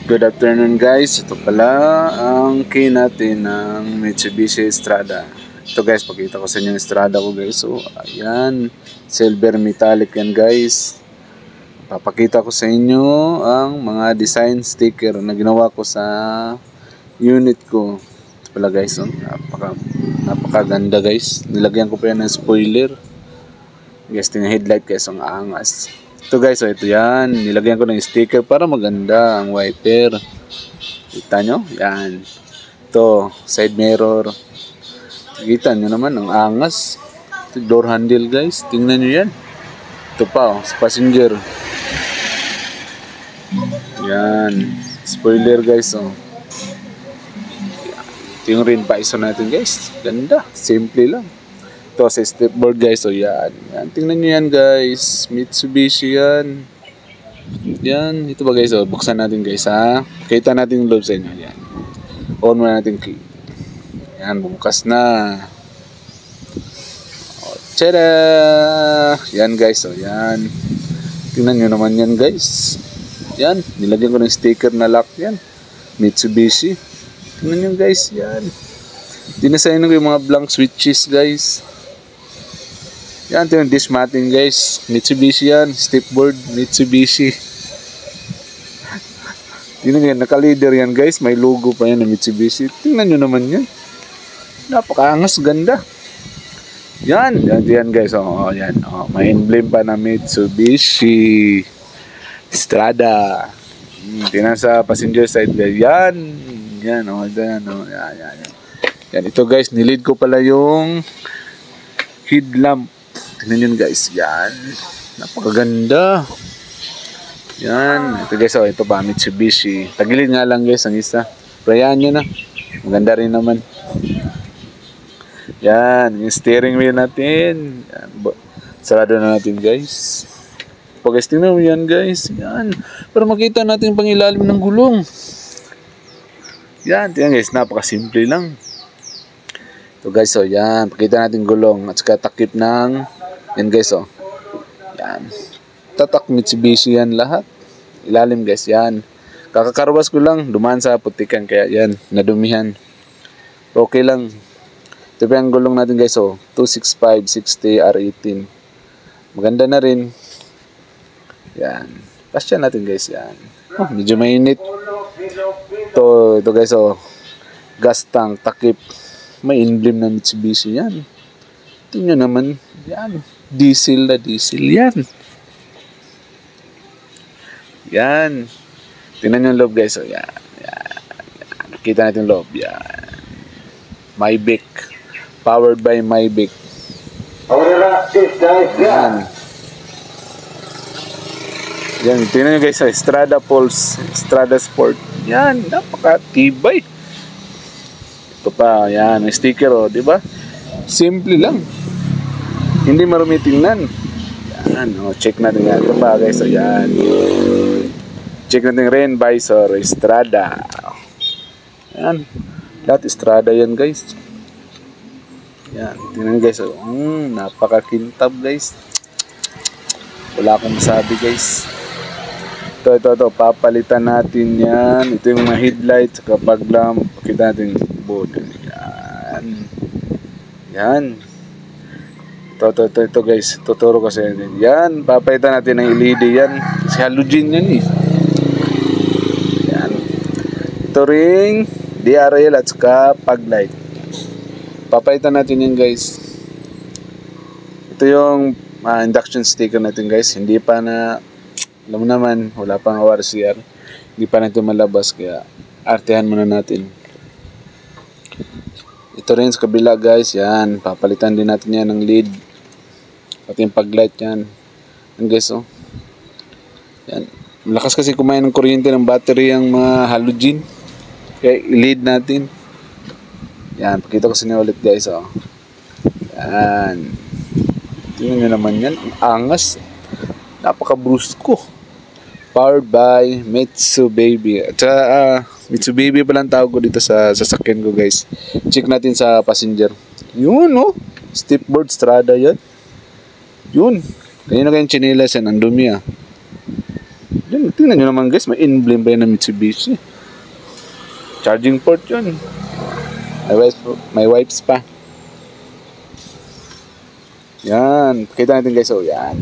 Good afternoon guys, ito pala ang key natin ng Mitsubishi Strada. Ito guys, pakita ko sa inyo yung Strada ko guys. So ayan, silver metallic yan guys. Papakita ko sa inyo ang mga design sticker na ginawa ko sa unit ko. Ito pala guys, oh, napakaganda guys. Nilagyan ko pa yan ng spoiler. Guys, tingnan headlight guys, ang angas. Ito guys, ito yan. Nilagyan ko ng sticker para maganda ang wiper. Kita nyo? Yan. Ito, side mirror. Kita nyo naman, ang angas. Ito, door handle guys. Tingnan nyo yan. Ito pa, sa passenger. Yan. Spoiler guys, oh. Ito yung rin paiso natin guys. Ganda. Simple lang. Ito sa stepboard guys, so yan. Tingnan nyo yan guys, Mitsubishi yan. Yan, ito ba guys, so buksan natin guys ha. Kita natin yung loob sa inyo, yan. On muna natin key. Yan, bumukas na. O, tada! Yan guys, so yan. Tingnan nyo naman yan guys. Yan, nilagyan ko ng sticker na lock yan. Mitsubishi. Tingnan nyo guys, yan. Dinasign ko yung mga blank switches guys. Yan, ito yung dish matting guys. Mitsubishi yan. Stepboard, Mitsubishi. Yun yan, naka-leader yan guys. May logo pa yan ng Mitsubishi. Tingnan nyo naman yan. Napakaangas, ganda. Yan, yan guys. Oh, yan. Oh, may emblem pa na Mitsubishi Strada. Tingnan sa passenger side guys. Yan. Yan, oh, yan, oh. Yan. Yan, ito guys, nilid ko pala yung headlamp. Tingnan yun guys, yan. Napakaganda. Yan. Ito guys, oh, ito pa, Mitsubishi. Tagilid nga lang guys, ang isa. Pero yan yun na. Maganda rin naman. Yan, yung steering wheel natin. Yan. Sarado na natin guys. Pag guys, tingnan mo yan guys. Yan. Para makita natin yung pangilalim ng gulong. Yan, tingnan guys, napakasimple lang. Ito guys, oh, yan. Pakita natin gulong at saka takip ng yan guys, oh. Yan. Tatak Mitsubishi yan lahat. Ilalim guys, yan. Kakakarwas ko lang. Dumaan sa putikan kaya yan. Nadumihan. Okay lang. Ito pa yung gulong natin guys, oh. 265-60 R18. Maganda na rin. Yan. Pasya natin guys, yan. Oh, medyo mainit. Ito guys, oh. Gas tank, takip. May emblem na Mitsubishi yan. Tingnan naman. Yan. Diesel na diesel yan. Yan. Tingnan yung loob guys. So, yan. Nakita natin loob. Yan. Maybach. Powered by Maybach. Yan. Yan. Tingnan nyo guys. Strada Pulse. Strada Sport. Yan. Napakatibay. Ito pa, yan, may sticker, oh, di ba? Simple lang. Hindi marumi tingnan. Yan, oh, check natin yan. Ito pa, guys, so yan. Check natin rin, visor, Strada. Yan. Lahat Strada yan, guys. Yan, tingnan guys, oh. Napakakintab, guys. Wala akong masabi, guys. Ito, papalitan natin yan. Ito yung mga headlight, saka paglamp. Pakita natin yung board. Yan. Ito guys. Tuturo ko sa inyo. Yan. Papalitan natin ng LED yan. Kasi halogen yan eh. Yan. Ito ring DRL at saka paglight. Papalitan natin yan guys. Ito yung induction sticker natin guys. Hindi pa na, alam mo naman, wala pang ORCR. Hindi pa na ito malabas, kaya artehan muna natin. Ito rin sa kabila guys, yan. Papalitan din natin yan ng lead. Pati yung paglight yan. Yan guys, oh. Yan. Malakas kasi kumain ng kuryente ng battery ang mga halogen. Kaya i-lead natin. Yan, pakita ko sa inyo ulit guys, oh. Yan. Tingnan nyo naman yan. Ang angas. Napaka-brusko. Powered by Mitsubishi. At Mitsubishi palang tawag ko dito sa sasakyan ko guys. Check natin sa passenger. Yun, no? Stepboard Strada yan. Yun. Kanina kayong chinelas yan. Ang dumi, ah. Yan, tingnan nyo naman guys, may emblem pa yan ng Mitsubishi. Charging port yun. May wipes pa. Yan, pakita natin guys, oh yan.